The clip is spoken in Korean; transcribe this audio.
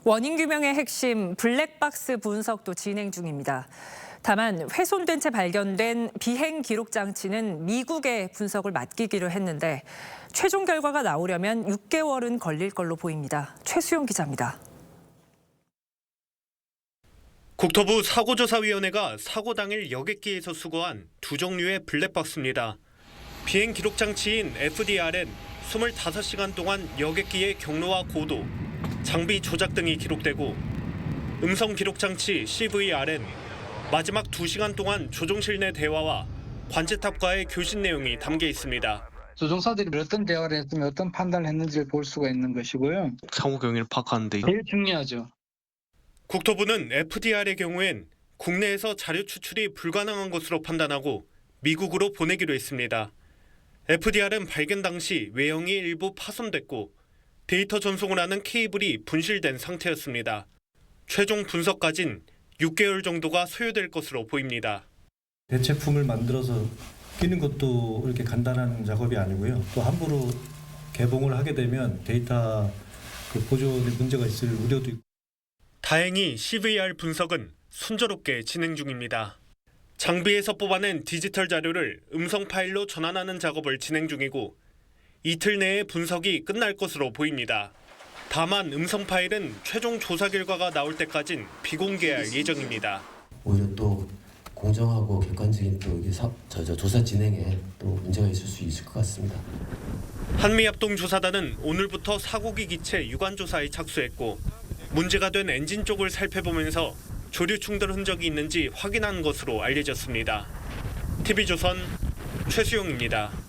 원인 규명의 핵심 블랙박스 분석도 진행 중입니다. 다만 훼손된 채 발견된 비행 기록 장치는 미국에 분석을 맡기기로 했는데 최종 결과가 나오려면 6개월은 걸릴 걸로 보입니다. 최수용 기자입니다. 국토부 사고조사위원회가 사고 당일 여객기에서 수거한 두 종류의 블랙박스입니다. 비행 기록 장치인 FDR은 25시간 동안 여객기의 경로와 고도, 장비 조작 등이 기록되고 음성 기록 장치 CVR은 마지막 2시간 동안 조종실 내 대화와 관제탑과의 교신 내용이 담겨 있습니다. 조종사들이 어떤 대화를 했으면 어떤 판단을 했는지를 볼 수가 있는 것이고요. 상호 경위를 파악하는데 제일 중요하죠. 국토부는 FDR의 경우엔 국내에서 자료 추출이 불가능한 것으로 판단하고 미국으로 보내기로 했습니다. FDR은 발견 당시 외형이 일부 파손됐고 데이터 전송을 하는 케이블이 분실된 상태였습니다. 최종 분석까진 6개월 정도가 소요될 것으로 보입니다. 대체품을 만들어서 끼는 것도 이렇게 간단한 작업이 아니고요. 또 함부로 개봉을 하게 되면 데이터 보존에 문제가 있을 우려도 있고. 다행히 CVR 분석은 순조롭게 진행 중입니다. 장비에서 뽑아낸 디지털 자료를 음성 파일로 전환하는 작업을 진행 중이고 이틀 내에 분석이 끝날 것으로 보입니다. 다만 음성 파일은 최종 조사 결과가 나올 때까진 비공개할 예정입니다. 오히려 또 공정하고 객관적인 또 조사 진행에 또 문제가 있을 수 있을 것 같습니다. 한미합동조사단은 오늘부터 사고기 기체 유관 조사에 착수했고 문제가 된 엔진 쪽을 살펴보면서 조류 충돌 흔적이 있는지 확인한 것으로 알려졌습니다. TV조선 최수용입니다.